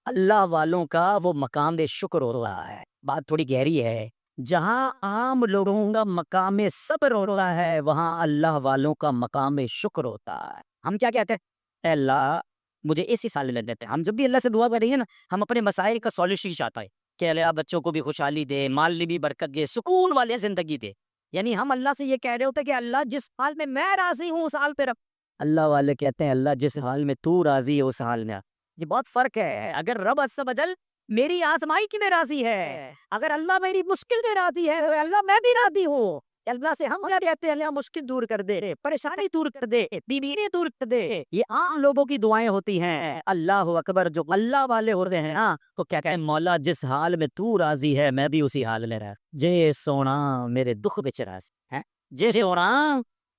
اللہ والوں کا وہ مقام شکر ہو رہا ہے، بات تھوڑی گہری ہے۔ جہاں عام لوگوں کا مقام صبر ہو رہا ہے وہاں اللہ والوں کا مقام شکر ہوتا ہے۔ ہم کیا کہتے ہیں، اے اللہ مجھے اسی سال لے لیتے ہیں۔ ہم جب بھی اللہ سے دعا کریں گے نا، ہم اپنے مسائل کا سولوشن چاہتا ہے کہ اللہ بچوں کو بھی خوشحالی دے، مال میں بھی برکت دے، سکون والے زندگی دے۔ یعنی ہم اللہ سے یہ کہہ رہے ہوتے ہیں کہ اللہ جس حال میں راضی ہوں اس حال پہ رکھ۔ اللہ والے کہتے ہیں اللہ جس حال میں تو راضی ہے اس حال میں۔ یہ بہت فرق ہے۔ اگر رب عز و جل میری آزمائی میں راضی ہے، اگر اللہ میری مشکل میں راضی ہے، اللہ میں بھی راضی ہوں۔ اللہ سے ہم کیا کہتے ہیں، اللہ مشکل دور کر دے، پریشانی دور کر دے، بیماری دور کر دے۔ یہ عام لوگوں کی دعائیں ہوتی ہیں۔ اللہ اکبر، جو اللہ والے ہوتے ہیں نا تو کیا کہیں، مولا جس حال میں تو راضی ہے میں بھی اسی حال میں رہ جے سونا میرے دکھ وچ راضی ہے، جے سونا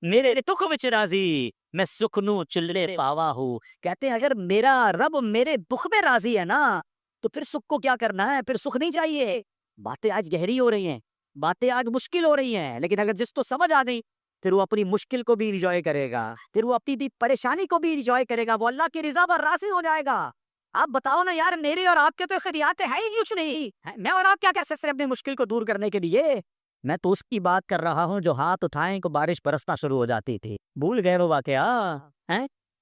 میرے دکھ وچ راضی میں سکھ نو چلے پاوا ہوں۔ کہتے ہیں اگر میرا رب میرے دکھ میں راضی ہے نا تو پھر سکھ کو کیا کرنا ہے، پھر سکھ نہیں چاہیے۔ باتیں آج گہری ہو رہی ہیں، باتیں آج مشکل ہو رہی ہیں، لیکن اگر جس کو سمجھ آ گئی پھر وہ اپنی مشکل کو بھی انجوائے کرے گا، پھر وہ اپنی پریشانی کو بھی انجوائے کرے گا، وہ اللہ کی رضا پر راضی ہو جائے گا۔ آپ بتاؤ نا یار، میرے اور آپ کے تو خیریات ہے ہی کچھ نہیں، میں اور آپ کیا کہہ سکتے ہیں اپنی مشکل کو دور کرنے کے لیے؟ میں تو اس کی بات کر رہا ہوں جو ہاتھ اٹھائیں کو بارش برسنا شروع ہو جاتی تھی۔ بھول گئے وہ واقعہ؟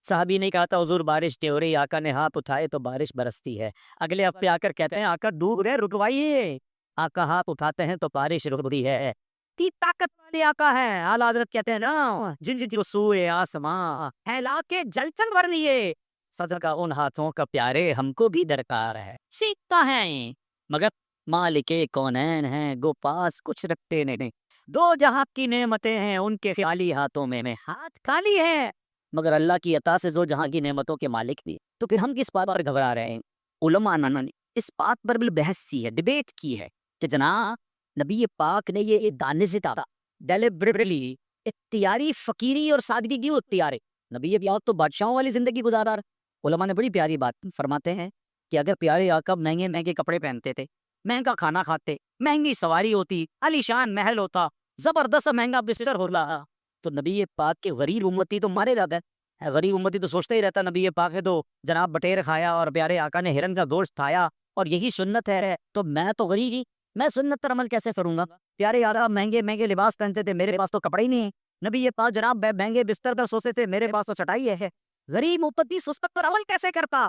صحابی نے کہا تھا حضور بارش ٹھیک ہو رہی، آقا نے ہاتھ اٹھائے تو بارش برستی ہے۔ اگلے ہفتے آ کر کہتے ہیں آقا ڈوب رہے رکوائیے، آقا ہاتھ اٹھاتے ہیں تو بارش رک رہی ہے۔ تی طاقت والے آقا ہے، اعلیٰ حضرت کہتے ہیں نا جن جن کو سوئے آسماں پھیلا کے جل چل بھر لیے، صدر کا ان ہاتھوں کا پیارے ہم کو بھی درکار ہے۔ سیکھتا ہے مگر مالک کونین ہیں گو پاس کچھ رکھتے نہیں، دو جہاں کی نعمتیں ہیں ان کے خالی ہاتھوں میں ہاتھ خالی ہے، مگر اللہ کی عطا سے جو جہاں کی نعمتوں کے مالک بھی۔ تو پھر ہم کس بات پر گھبرا رہے ہیں؟ علماء نے اس بات پر بھی بحث کی ہے، ڈیبیٹ کی ہے کہ جناب نبی پاک نے یہ دانستہ ڈیلیبریٹلی اختیاری فقیری اور سادگی کی اختیار ہے۔ نبی پاک تو بادشاہوں والی زندگی گزارا۔ علماء نے بڑی پیاری بات فرماتے ہیں کہ اگر پیارے آقا مہنگے مہنگے کپڑے پہنتے تھے، مہنگا کھانا کھاتے، مہنگی سواری ہوتی، عالیشان محل ہوتا، زبردست مہنگا بستر ہوتا، تو نبی پاک کے غریب امتی تو مارے جاتا ہے۔ غریب امتی تو سوچتا ہی رہتا نبی پاک ہے تو جناب بٹیر کھایا اور پیارے آقا نے ہرن کا گوشت کھایا اور یہی سنت ہے، تو میں تو غریب ہی، میں سنت پر عمل کیسے کروں گا؟ پیارے آقا مہنگے مہنگے لباس پہنتے تھے، میرے پاس تو کپڑے ہی نہیں ہے۔ نبی پاک جناب مہنگے بستر پر سوتے تھے، میرے پاس تو چٹائی ہے۔ غریب امتی سنت پر عمل کیسے کرتا؟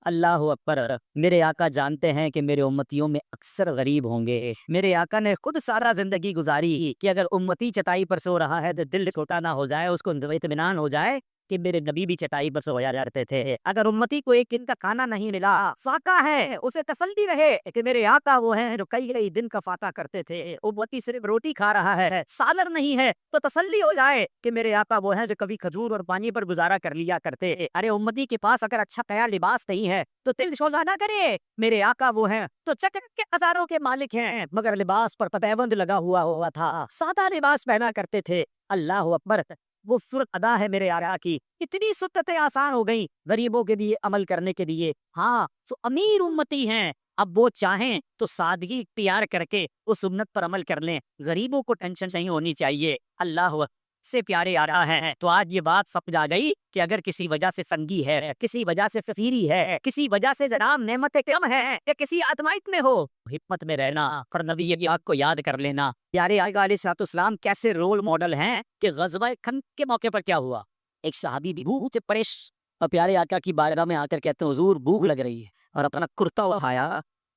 اللہ اکبر، میرے آقا جانتے ہیں کہ میرے امتیوں میں اکثر غریب ہوں گے۔ میرے آقا نے خود سارا زندگی گزاری کہ اگر امتی چٹائی پر سو رہا ہے تو دل چھوٹا نہ ہو جائے، اس کو اطمینان ہو جائے کہ میرے نبی بھی چٹائی پر سویا کرتے تھے۔ اگر امتی کو ایک دن کا کھانا نہیں ملا، فاقہ ہے، اسے تسلی رہے کہ میرے آقا وہ ہیں جو کئی دن کا فاقہ کرتے تھے۔ امتی صرف روٹی کھا رہا ہے، سالر نہیں ہے، تو تسلی ہو جائے کہ میرے آقا وہ ہیں جو کبھی کھجور اور پانی پر گزارا کر لیا کرتے۔ ارے امتی کے پاس اگر اچھا نیا لباس نہیں ہے تو دل شوزہ نہ کرے، میرے آقا وہ ہیں تو چکر کے ہزاروں کے مالک ہیں، مگر لباس پر پابند لگا ہوا تھا، سادہ لباس پہنا کرتے تھے۔ اللہ اکبر، وہ صورت ادا ہے میرے آقا کی، اتنی سنتیں آسان ہو گئیں غریبوں کے لیے عمل کرنے کے لیے۔ ہاں تو امیر امتی ہیں، اب وہ چاہیں تو سادگی اختیار کر کے اس سنت پر عمل کر لیں، غریبوں کو ٹینشن نہیں ہونی چاہیے۔ اللہ سے پیارے آ رہا ہے تو آج یہ بات سمجھ آ گئی کہ اگر کسی وجہ سے تنگی ہے، کسی وجہ سے فقیری ہے، کسی وجہ سے جناب نعمت کم ہے یا کسی آزمائش میں ہو، حکمت میں رہنا اور نبی کی آگ کو یاد کر لینا۔ پیارے آقا علیہ الصلوۃ والسلام کیسے رول ماڈل ہیں کہ غزوہ خندق کے موقع پر کیا ہوا، ایک صحابی بھی بھوک سے پریشان اور پیارے آقا کی بارگاہ میں آ کر کہتے ہیں حضور بھوک لگ رہی ہے، اور اپنا کرتا اٹھایا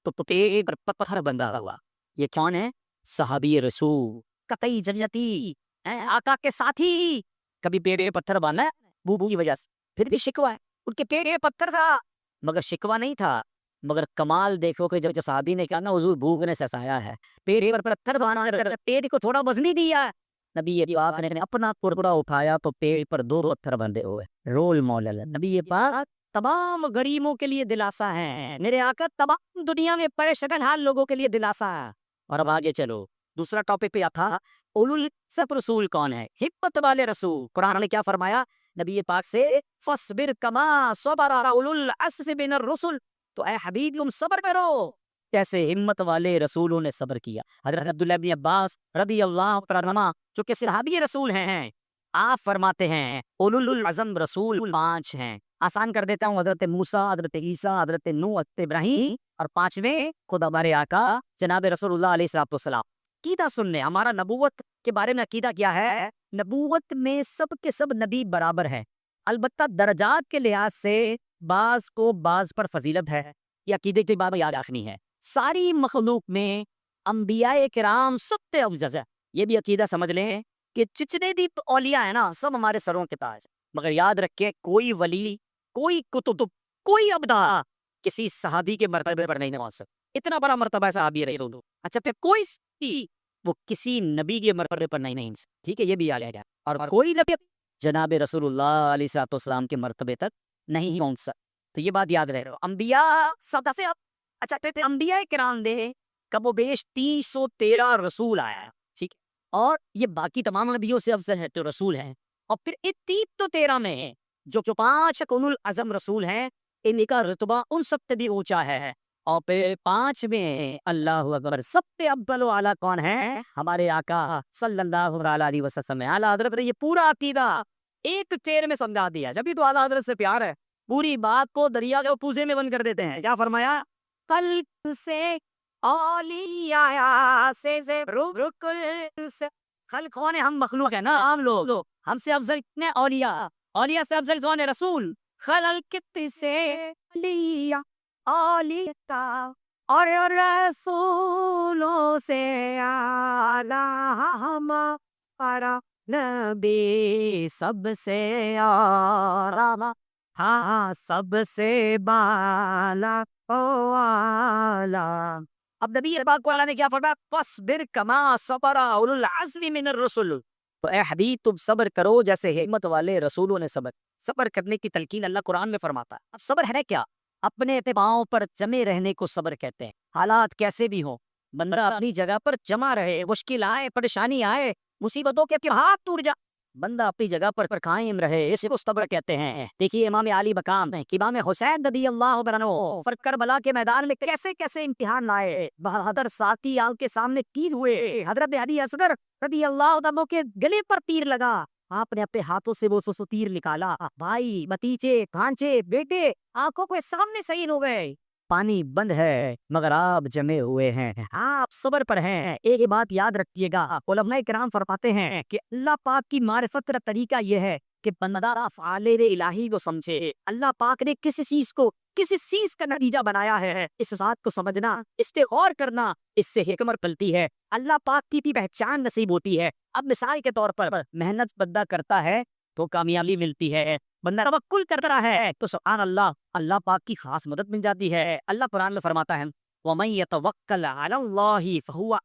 تو پیٹ پر پتھر بندھا ہوا۔ یہ کون ہے؟ صحابی رسول، قطعی جنتی، آقا کے ساتھی۔ کبھی پیٹ میں پتھر باندھا ہے بھوک کی وجہ سے، پھر بھی شکوہ ہے، ان کے پیٹ میں پتھر تھا مگر شکوہ نہیں تھا۔ مگر کمال دیکھو کہ جب صحابی نے کہا نا حضور بھوک نے سسایا ہے، پیٹ پر پتھر باندھا، پیٹ کو تھوڑا وزن دیا، نبی پاک نے اپنا کرکڑا اٹھایا تو پیٹ پر 2 پتھر بندھے ہوئے۔ رول ماڈل نبی پاک تمام غریبوں کے لیے دلاسا ہے، میرے آقا تمام دنیا میں پریشان حال لوگوں کے لیے دلاسا ہے۔ اور اب آگے چلو، دوسرا ٹاپک پہ تھا اولو العزم رسول کون ہے؟ حکمت والے رسول۔ قرآن نے کیا فرمایا نبی پاک سے؟ فَاصْبِرْ كَمَا صَبَرَ أُولُو الْعَزْمِ مِنَ الرُّسُلِ۔ تو اے حبیب تم صبر کرو، کیسے ہمت والے رسولوں نے صبر کیا۔ حضرت عبداللہ بن عباس رضی اللہ تعالیٰ عنہما جو کہ صحابی رسول ہیں، آپ فرماتے ہیں اولو العزم رسول 5 ہیں۔ آسان کر دیتا ہوں، حضرت موسیٰ، حضرت عیسیٰ، حضرت نوح، حضرت ابراہیم، اور 5ویں خود ہمارے آقا جناب رسول اللہ علیہ الصلوۃ والسلام۔ عقیدہ سن لیں، ہمارا نبوت کے بارے میں عقیدہ کیا ہے؟ نبوت میں سب کے سب نبی برابر ہے، البتہ درجات کے لحاظ سے بعض کو بعض پر فضیلت ہے، یہ عقیدے کی بات یاد رکھنی ہے۔ ساری مخلوق میں انبیاء کرام سب سے افضل ہے، یہ بھی عقیدہ سمجھ لیں کہ جتنے بھی اولیاء ہیں نا سب ہمارے سروں کے تاج، مگر یاد رکھیں کوئی ولی، کوئی کتب، کوئی ابدا کسی صحابی کے مرتبے پر نہیں پہنچ سکتا۔ اتنا بڑا مرتبہ ہے صحابی رسول، اچھا پھر کوئی وہ کسی نبی کے مرتبے پر نہیں سکتا، ٹھیک ہے، یہ بھی یاد رہے گا۔ اور کوئی نبی جناب رسول اللہ علیہ الصلوۃ والسلام کے مرتبے تک نہیں پہنچ سکتا، تو یہ بات یاد رہے گا۔ انبیاء سب سے اچھا پھر انبیاء کرام دے کم و بیش 313 رسول آیا ہے، ٹھیک ہے، اور یہ باقی تمام نبیوں سے افضل ہے تو رسول ہیں، اور پھر ان 313 میں جو 5 اولو العزم رسول ہیں ان کا رتبہ ان سب سے بھی اونچا ہے، اور پھر 5 میں اللہ اکبر سب سے افضل و اعلیٰ کون ہے؟ ہمارے آقا صلی اللہ علیہ وسلم۔ اعلیٰ حضرت نے یہ پورا عقیدہ ایک شعر میں سمجھا دیا، جبھی تو اعلیٰ حضرت سے پیار ہے، پوری بات کو دریا کے پوزے میں بند کر دیتے ہیں۔ کیا فرمایا؟ قلب سے اولیاء سے رکل سے خلق ہونے، ہم مخلوق ہیں نا، عام لوگ، ہم سے افضل کتنے اولیاء سے افضل کون ہے؟ رسول۔ خلق سے اولیاء اور رسولوں سے اعلیٰ ہمارا نبی سب سے اعلیٰ، ہاں سب سے بالا او اعلیٰ۔ اب نبی پاک کو اللہ نے کیا فرمایا؟ فاصبر کما صبر اولو العزم من الرسل، تو اے حبیب تم صبر کرو جیسے ہمت والے رسولوں نے صبر کرنے کی تلقین اللہ قرآن میں فرماتا ہے۔ اب صبر ہے کیا؟ اپنے پاؤں پر جمے رہنے کو صبر کہتے ہیں۔ حالات کیسے بھی ہوں، بندہ اپنی جگہ پر جمع رہے، مشکل آئے، پریشانی آئے، مصیبتوں کے ہاتھ ٹوٹ جائے، بندہ اپنی جگہ پر قائم رہے، اس کو صبر کہتے ہیں۔ دیکھیے امام علی مقام ہے کہ امام حسین رضی اللہ عنہ پر کربلا کے میدان میں کیسے کیسے امتحان آئے، بہادر ساتھی آپ کے سامنے تیر ہوئے، حضرت علی اصغر رضی اللہ عنہ کے گلے پر تیر لگا، آپ نے اپنے ہاتھوں سے وہ تیر نکالا، بھائی، بھتیجے، بھانجے، بیٹے آنکھوں کے سامنے شہید ہو گئے، پانی بند ہے مگر آپ جمے ہوئے ہیں، آپ صبر پر ہیں۔ ایک بات یاد رکھیے گا، علماء کرام فرماتے ہیں کہ اللہ پاک کی معرفت کا طریقہ یہ ہے کہ بندہ افعال الہی کو سمجھے، اللہ پاک نے کسی چیز کا نتیجہ بنایا ہے، اس بات کو سمجھنا، اس پہ غور کرنا، اس سے حکمت پلتی ہے، اللہ پاک کی بھی پہچان نصیب ہوتی ہے۔ اب مثال کے طور پر محنت بندہ کرتا ہے تو کامیابی ملتی ہے، بندہ توکل کرتا ہے تو سبحان اللہ، اللہ پاک کی خاص مدد مل جاتی ہے۔ اللہ قرآن میں فرماتا ہے وَمَن يَتَوَكَّلْ عَلَى اللَّهِ فَهُوَ،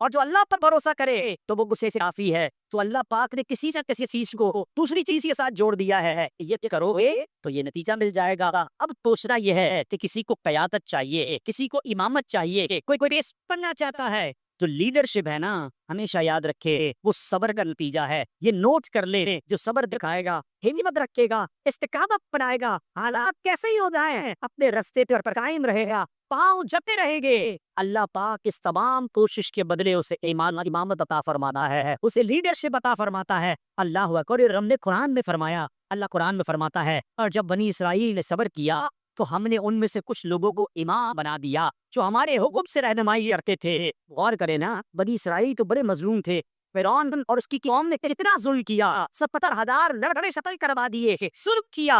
اور جو اللہ پر بھروسہ کرے تو وہ اسے سے کافی ہے۔ تو اللہ پاک نے کسی نہ کسی چیز کو دوسری چیز کے ساتھ جوڑ دیا ہے، یہ کرو گے تو یہ نتیجہ مل جائے گا۔ اب سوچنا یہ ہے کہ کسی کو قیادت چاہیے، کسی کو امامت چاہیے، کوئی ریس بننا چاہتا ہے، تو لیڈرشپ ہے نا، ہمیشہ یاد رکھے وہ صبر کا نتیجہ ہے، یہ نوٹ کر لے، جو صبر دکھائے گا، ہمت رکھے گا، استقامت بنائے گا، حالات کیسے ہی ہو جائیں اپنے رستے پر قائم رہے گا، پاؤں جپے رہیں گے، اللہ پاک اس تمام کوشش کے بدلے اسے امامت عطا فرمانا ہے، اسے لیڈرشپ عطا فرماتا ہے۔ اللہ اکبر، ہم نے قرآن میں فرمایا، اللہ قرآن میں فرماتا ہے اور جب بنی اسرائیل نے صبر کیا تو ہم نے ان میں سے کچھ لوگوں کو امام بنا دیا جو ہمارے حکم سے رہنمائی کرتے تھے۔ غور کریں نا، بنی اسرائیل تو بڑے مظلوم تھے، فرعون اور اس کی قوم نے کتنا ظلم کیا، 70,000 لڑے شتل کروا دیے، ظلم کیا،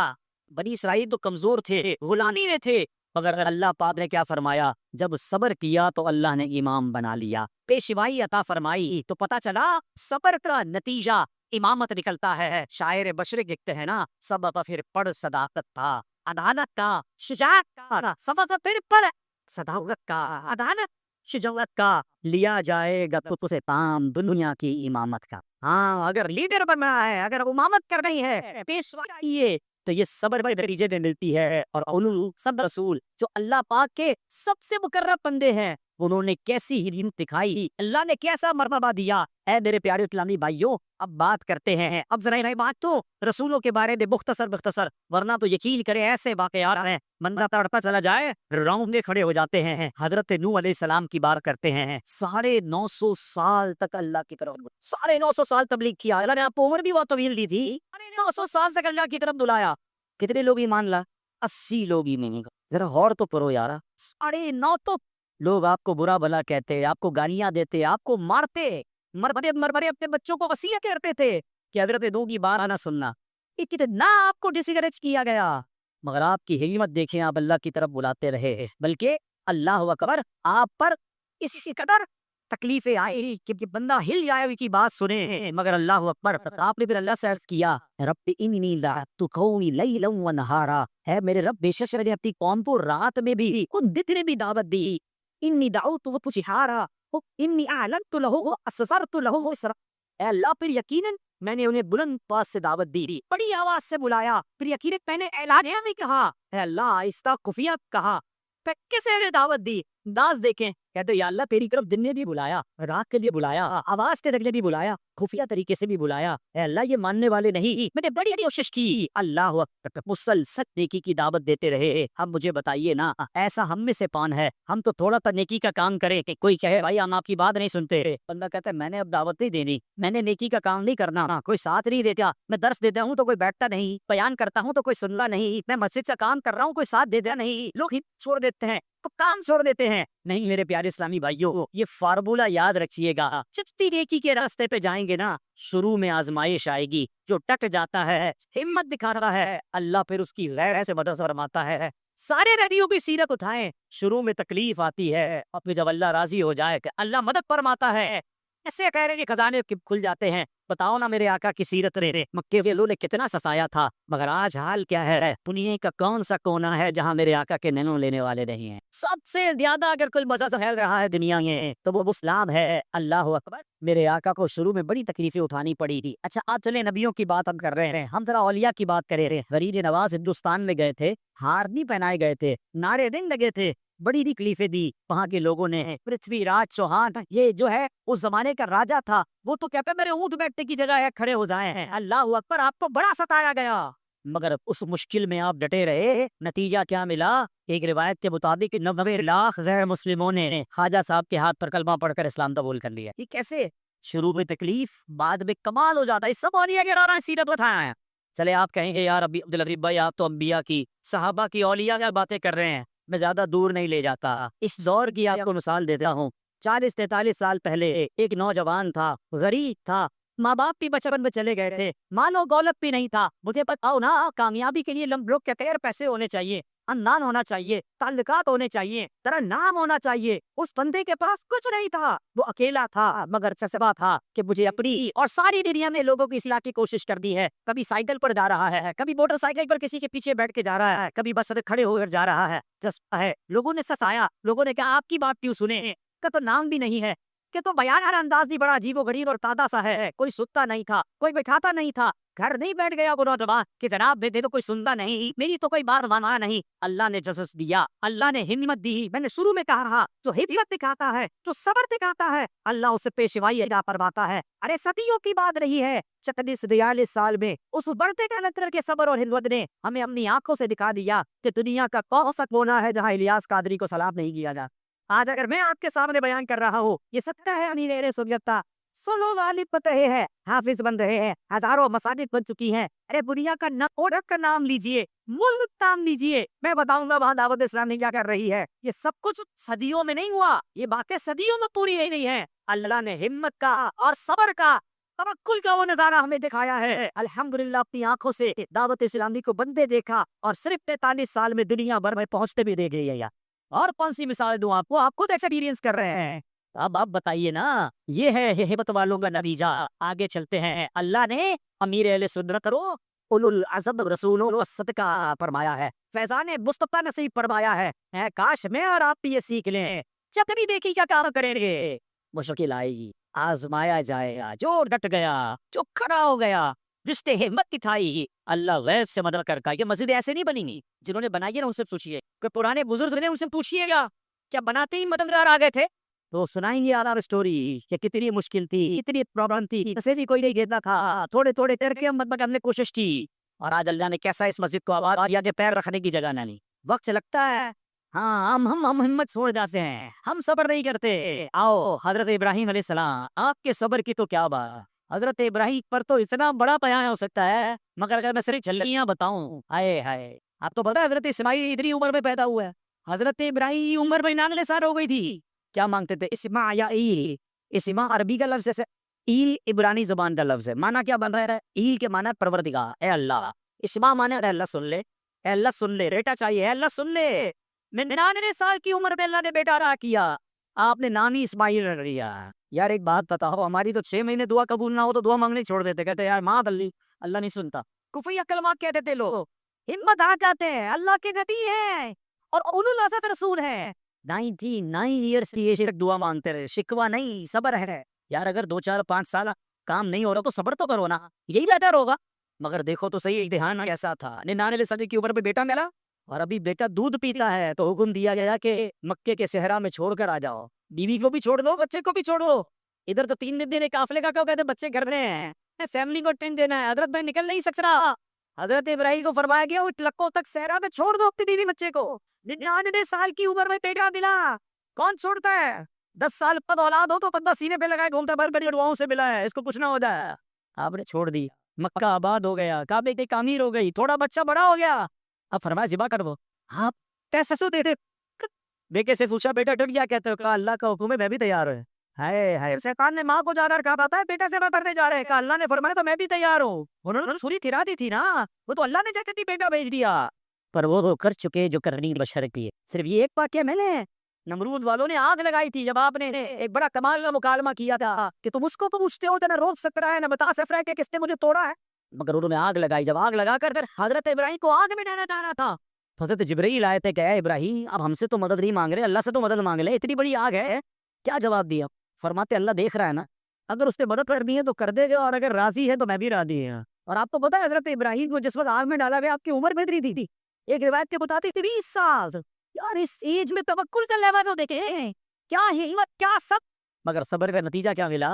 بنی اسرائیل تو کمزور تھے، غلامی میں تھے، مگر اللہ پاک نے کیا فرمایا؟ جب صبر کیا تو اللہ نے امام بنا لیا، پیشوائی عطا فرمائی، تو پتا چلا صبر کا نتیجہ امامت نکلتا ہے۔ شاعر بشر لکھتے ہیں نا، سبب پھر پڑھ صداقت کا، عدالت کا، شجاعت کا، سبب پھر پڑھ صداقت کا، عدالت، شجاعت کا، لیا جائے گا تو سے کام دنیا کی امامت کا۔ ہاں، اگر لیڈر بننا ہے، اگر امامت کرنی ہے، پیشوائی تو یہ صبر بڑے نتیجے میں ملتی ہے۔ اور اولو سب رسول جو اللہ پاک کے سب سے مقرب بندے ہیں، انہوں نے کیسی ہمت دکھائی، اللہ نے کیسا مرتبہ دیا۔ اے میرے پیارے اسلامی بھائیوں، اب بات کرتے ہیں، اب ذرا یہ بات تو رسولوں کے بارے میں مختصر، ورنہ تو یقین کرے ایسے واقعات ہیں بندہ تڑپتا چلا جائے رونگٹے کھڑے ہو جاتے ہیں۔ حضرت نوح علیہ السلام کی بات کرتے ہیں، 950 سال تک اللہ کی طرف 950 سال تبلیغ کیا، اللہ نے آپ کو عمر بھی بہت طویل دی تھی، 900 سال تک اللہ کی طرف بلایا۔ کتنے لوگ ایمان لا؟ 80 لوگ ایمان کا، ذرا غور تو کرو یارا، 9.5 تو لوگ آپ کو برا بھلا کہتے، آپ کو گالیاں دیتے، آپ کو مارتے، مرمرے اپنے بچوں کو وصیت کرتے تھے کہ حضرت نوح کی بات نہ سننا، کتنا آپ کو ڈسکریج کیا گیا، مگر آپ کی ہمت دیکھیں، آپ اللہ کی طرف بلاتے رہے، بلکہ اللہ اکبر، آپ پر اسی قدر تکلیفیں آئی کہ بندہ ہل جائے ہوئی کی بات سنے، مگر اللہ اکبر، آپ نے پھر اللہ سے عرض کیا، رب انی دعوت قومی لیلا و نہارا، اے میرے رب بے شک میں نے اپنی قوم کو رات میں بھی خود دن میں بھی دعوت دی، انی دعوت جہارا انی اعلنت لہ اسررت لہ اسرا، اے اللہ پھر یقیناً میں نے انہیں بلند پاس سے دعوت دی، بڑی آواز سے بلایا، پھر یقیناً میں نے اعلانیہ میں کہا، اے اللہ آہستہ خفیہ کہا، پھر کسے نے دعوت دی، انداز دیکھیں، کہتے یا اللہ تیری طرف دن نے بھی بلایا، رات کے لیے بلایا، آواز کے لگنے بھی بلایا، خفیہ طریقے سے بھی بلایا، اے اللہ یہ ماننے والے نہیں، میں نے بڑی کوشش کی، اللہ اکبر، مسلسل نیکی کی دعوت دیتے رہے۔ اب مجھے بتائیے نا، ایسا ہم میں سے کون ہے، ہم تو تھوڑا سا نیکی کا کام کریں کہ کوئی کہے بھائی ہم آپ کی بات نہیں سنتے، بندہ کہتا ہے میں نے اب دعوت نہیں دینی، میں نے نیکی کا کام نہیں کرنا، کوئی ساتھ نہیں دیتا، میں درس دیتا ہوں تو کوئی بیٹھتا نہیں، بیان کرتا ہوں تو کوئی سننا نہیں، میں مسجد کا کام کر رہا ہوں کوئی ساتھ دیتا نہیں، لوگ ہی چھوڑ دیتے ہیں تو کام چھوڑ دیتے ہیں۔ نہیں میرے پیارے اسلامی بھائیوں، یہ فارمولہ یاد رکھیے گا، چپتی نیکی کے راستے پہ جائیں گے نا، شروع میں آزمائش آئے گی، جو ڈٹ جاتا ہے، ہمت دکھا رہا ہے، اللہ پھر اس کی غیر سے مدد فرماتا ہے۔ سارے نبیوں کی سیرت اٹھائیں، شروع میں تکلیف آتی ہے، اور پھر جب اللہ راضی ہو جائے کہ اللہ مدد فرماتا ہے، ایسے کہہ رہے کہ خزانے کھل جاتے ہیں۔ بتاؤ نا میرے آقا کی سیرت رہے، مکے والوں نے کتنا سسایا تھا، مگر آج حال کیا ہے، دنیا کا کون سا کونا ہے جہاں میرے آقا کے نینو لینے والے نہیں ہیں؟ سب سے زیادہ اگر کوئی مزہ پھیل رہا ہے دنیا میں تو وہ اسلام ہے۔ اللہ اکبر، میرے آقا کو شروع میں بڑی تکلیفیں اٹھانی پڑی تھی۔ اچھا آج چلے نبیوں کی بات ہم کر رہے ہیں، ہم ذرا اولیاء کی بات کرے رہے۔ غریب نواز ہندوستان میں گئے تھے، ہار نہیں پہنائے گئے تھے، نعرے دن لگے تھے، بڑی تکلیفیں دی وہاں کے لوگوں نے۔ پرتھوی راج چوہان، یہ جو ہے اس زمانے کا راجا تھا، وہ تو کہتے میرے اونٹ بیٹھنے کی جگہ ہے، کھڑے ہو جائے ہیں، اللہ اکبر، آپ کو بڑا ستایا گیا، مگر اس مشکل میں آپ ڈٹے رہے، نتیجہ کیا ملا؟ ایک روایت کے مطابق 90 لاکھ غیر مسلموں نے خواجہ صاحب کے ہاتھ پر کلمہ پڑھ کر اسلام قبول کر لیا۔ یہ کیسے؟ شروع میں تکلیف، بعد میں کمال ہو جاتا ہے۔ اس سب اولیاء کے رہا سیرت بتایا ہے۔ چلے آپ کہیں گے یار ابھی عبدالعزیز بھائی آپ تو انبیاء کی، صحابہ کی، اولیاء کی باتیں کر رہے ہیں، میں زیادہ دور نہیں لے جاتا، اس دور کی آپ کو مثال دیتا ہوں۔ 40-43 سال پہلے ایک نوجوان تھا، غریب تھا، ماں باپ بھی بچپن میں چلے گئے تھے، مال و دولت بھی نہیں تھا۔ مجھے بتاؤ نا، کامیابی کے لیے لوگ کہتے ہیں پیسے ہونے چاہیے، خاندان ہونا چاہیے، تعلقات ہونے چاہیے، تیرا نام ہونا چاہیے۔ اس بندے کے پاس کچھ نہیں تھا، وہ اکیلا تھا، مگر جذبہ تھا کہ مجھے اپنی اور ساری دنیا میں لوگوں کی اصلاح کی کوشش کر دی ہے۔ کبھی سائیکل پر جا رہا ہے، کبھی موٹر سائیکل پر کسی کے پیچھے بیٹھ کے جا رہا ہے، کبھی بس کھڑے ہو کر جا رہا ہے، جذبہ ہے۔ لوگوں نے سسایا، لوگوں نے کہا آپ کی بات کیوں سنے، کا تو نام بھی نہیں ہے، کہ تو بیان ہر انداز بھی بڑا عجیب و غریب اور تازہ سا ہے۔ کوئی سنتا نہیں تھا، کوئی بٹھاتا نہیں تھا، گھر نہیں بیٹھ گیا وہ نوجوان کہ جناب دے تو کوئی سنتا نہیں، میری تو کوئی بات مانا نہیں۔ اللہ نے جزس دیا، اللہ نے ہمت دی۔ میں نے شروع میں کہا رہا، جو ہمت دکھاتا ہے، جو صبر دکھاتا ہے، اللہ اسے پیشوائی ادا فرماتا ہے۔ ارے صدیوں کی بات رہی ہے، 46-42 سال میں اس بڑھتے ٹیلنٹ کے صبر اور ہمت نے ہمیں اپنی آنکھوں سے دکھا دیا کہ دنیا کا کون سا کونا ہے جہاں الیاس قادری کو سلام نہیں کیا جاتا۔ آج اگر میں آپ کے سامنے بیان کر رہا ہوں، یہ سچا ہے انیرے سنجتا، سنو غالب بن رہے ہیں، حافظ بن رہے ہیں، ہزاروں مساجد بن چکی ہیں۔ ارے دنیا کا نقورت کا نام لیجئے، ملک نام لیجئے، میں بتاؤں گا وہاں دعوت اسلامی کیا کر رہی ہے۔ یہ سب کچھ صدیوں میں نہیں ہوا، یہ باتیں صدیوں میں پوری ہی نہیں ہیں۔ اللہ نے ہمت کا اور صبر کا، توکل کا وہ نظارہ ہمیں دکھایا ہے۔ الحمدللہ اپنی آنکھوں سے دعوت اسلامی کو بندے دیکھا، اور صرف 43 سال میں دنیا بھر میں پہنچتے بھی دیکھ گئی ہے۔ اور کون سی مثال دوں آپ کو، آپ خود ایکسپیرینس کر رہے ہیں۔ اب آپ بتائیے نا، یہ ہے ہمت والوں کا نتیجہ۔ آگے چلتے ہیں۔ اللہ نے امیر اہل سنت رو اولو العزم رسولوں کو صدقہ فرمایا ہے، فیضان مصطفیٰ نصیب فرمایا ہے۔ کاش میں اور آپ بھی یہ سیکھ لیں، جب بھی دیکھی کیا کام کریں گے، مشکل آئے گی، آزمایا جائے گا، جو ڈٹ گیا، جو کھڑا ہو گیا، رشتے ہمت دکھائی، اللہ غیب سے مدد کر کا۔ یہ مسجد ایسے نہیں بنی گی، جنہوں نے بنائی ہے نا ان سے پوچھیے، کہ پرانے بزرگ نے ان سے پوچھیے گا، کیا بناتے ہی مددگار آ گئے تھے؟ تو سنائیں گے آدھار اسٹوری کہ کتنی مشکل تھی، کتنی پرابلم تھی، ہی کوئی نہیں دیتا تھا، تھوڑے تھوڑے کر کے ہم نے کوشش کی، اور آج اللہ نے کیسا اس مسجد کو آباد کیا کہ پیر رکھنے کی جگہ نہ نہیں۔ وقت لگتا ہے، ہاں ہم ہمت چھوڑ جاتے ہیں، ہم صبر نہیں کرتے۔ آؤ حضرت ابراہیم علیہ السلام، آپ کے صبر کی تو کیا بات، حضرت ابراہیم پر تو اتنا بڑا پیام ہو سکتا ہے، مگر اگر میں صرف جھلکیاں بتاؤں، ہائے ہائے، آپ تو پتا ہے حضرت اسماعیل اتنی عمر میں پیدا ہوا ہے، حضرت ابراہیم عمر میں 99 سال ہو گئی تھی، کیا مانگتے تھے؟ اسماع یا ایل، اسماع عربی کا لفظ ہے، ایل عبرانی زبان کا لفظ ہے، مانا کیا بن رہا ہے؟ ایل کے مانا پروردگار، اے اللہ، اسماع مانے اے اللہ سن لے، اے اللہ سن لے، بیٹا چاہیے، اے اللہ سن لے، 99 سال کی عمر میں اللہ نے بیٹا عطا کیا، آپ نے نام ہی اسماعیل رکھ لیا۔ یار ایک بات بتاؤ، ہماری تو 6 مہینے دعا قبول نہ ہو تو دعا مانگنے چھوڑ دیتے، کہتے یار ماں دلی، اللہ نہیں سنتا، کفریہ کلمات کہتے تھے لوگ، ہمت آ جاتے ہیں، اللہ کے نبی ہیں اور اولو العزم رسول ہیں، 99 ایئرس کی ایج تک دعا مانگتے رہے، شکوہ نہیں، صبر ہے۔ یار اگر 2 4 5 سال کام نہیں ہو رہا تو صبر تو کرو نا، یہی بہتر ہوگا۔ مگر دیکھو تو صحیح امتحان کیسا تھا، 99 سال کی عمر پہ بیٹا ملا، اور ابھی بیٹا دودھ پیتا ہے تو حکم دیا گیا کہ مکے کے صحرا میں چھوڑ کر آ جاؤ، بیوی کو بھی چھوڑ دو، بچے کو بھی چھوڑو۔ ادھر تو 3 دن قافلے کا کہتے بچے گھر میں ہیں، فیملی کو ٹائم دینا ہے، حضرت بھائی نکل نہیں سک رہا، حضرت ابراہیم کو فرمایا گیا اٹھ لکوں تک صحرا میں چھوڑ دو اپنی بیوی بچے کو، 99 سال کی عمر میں بیٹا ملا، کون چھوڑتا ہے؟ 10 سال بعد اولاد ہو تو بندہ سینے پہ لگائے گھومتا بھر بڑی دعاؤں سے ملا ہے، اس کو کچھ نہ ہو جائے، آپ نے چھوڑ دی، مکہ آباد ہو گیا، کعبے کی تعمیر ہو گئی، تھوڑا بچہ بڑا ہو گیا، اب فرمایا ذبح کر دو، آپ کیسے سو دے بیٹے سے پوچھا بیٹا ڈر گیا کہتے ہو؟ کہا اللہ کا حکم ہے میں بھی تیار ہوں۔ ہائے ہائے، شیطان نے ماں کو جا کر کہا پتا ہے بیٹا سے کرنے جا رہے ہیں، کہا اللہ نے فرمایا تو میں بھی تیار ہوں، انہوں نے چھری تھرا دی تھی نا، وہ تو اللہ نے جیسے تھی بیٹا بھیج دیا، پر وہ کر چکے جو کرنی بشر کی ہے۔ صرف یہ ایک واقعہ میں نے، نمرود والوں نے آگ لگائی تھی جب آپ نے ایک بڑا کمال کا مکالمہ کیا تھا کہ تم اس کو پوچھتے ہو تو نہ روک سکتا ہے نہ بتا سکتا ہے کہ کس نے مجھے توڑا ہے، مگر انہوں نے آگ لگائی، جب آگ لگا کر حضرت ابراہیم کو آگ میں ڈالنا چاہ رہا تھا، حضرت جبرائیل آئے تھے کہ اے ابراہیم اب ہم سے تو مدد نہیں مانگ رہے، اللہ سے تو مدد مانگ لے، اتنی بڑی آگ ہے، کیا جواب دیا؟ فرماتے اللہ دیکھ رہا ہے نا، اگر اس نے مدد کرنی ہے تو کر دے گا، اور اگر راضی ہے تو میں بھی راضی ہوں۔ اور آپ کو پتا ہے حضرت ابراہیم کو جس وقت آگ میں ڈالا گیا آپ کی عمر کتنی تھی؟ ایک روایت کے مطابق 30 سال، یار اس ایج میں توکل کا لیول تو دیکھیں، کیا ہمت، کیا سب، مگر صبر کا نتیجہ کیا ملا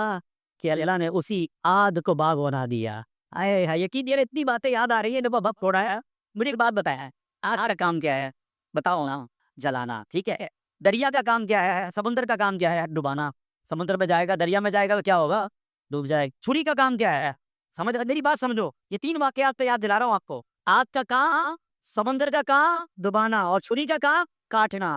کہ اللہ نے اسی عاد کو باغ بنا دیا۔ آئے ہائے، یقین یہ اتنی باتیں یاد آ رہی ہیں جب وقت تھوڑا ہے، مجھے ایک بات بتایا، آگ کا کام کیا ہے بتاؤ نا؟ جلانا، ٹھیک ہے۔ دریا کا کام کیا ہے؟ سمندر کا کام کیا ہے؟ ڈبانا۔ سمندر میں جائے گا، دریا میں جائے گا تو کیا ہوگا؟ ڈوب جائے گا۔ چھری کا کام کیا ہے؟ سمجھ میری بات سمجھو، یہ 3 واقعات پہ یاد دلا رہا ہوں آپ کو، آگ کا کام، سمندر کا کام ڈبانا، اور چھری کا کام کاٹنا۔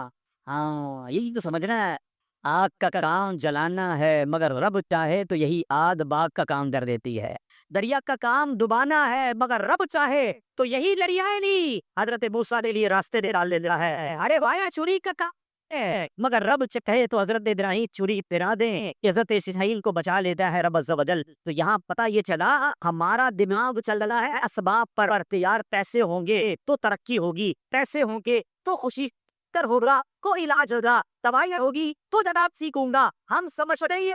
ہاں یہی تو سمجھنا ہے، آگ کا کام جلانا ہے مگر رب چاہے تو یہی آگ باغ کا کام کر دیتی ہے، دریا کا کام ڈبانا ہے مگر رب چاہے تو یہی دریائے لی حضرت موسیٰ کے لیے راستے دے ڈال دیتا ہے۔ ارے بھائی چھری کا کام ہے مگر رب چاہے تو حضرت ابراہیم چھری پھرا دیں، حضرت اسماعیل کو بچا لیتا ہے رب عز و جل۔ تو یہاں پتہ یہ چلا ہمارا دماغ چل رہا ہے اسباب پر، تیار پیسے ہوں گے تو ترقی ہوگی، پیسے ہوں گے تو خوشی ہوگا، کو علاج ہوگا، دوائی ہوگی تو جناب سیکھوں گا، ہم سمجھتے ہی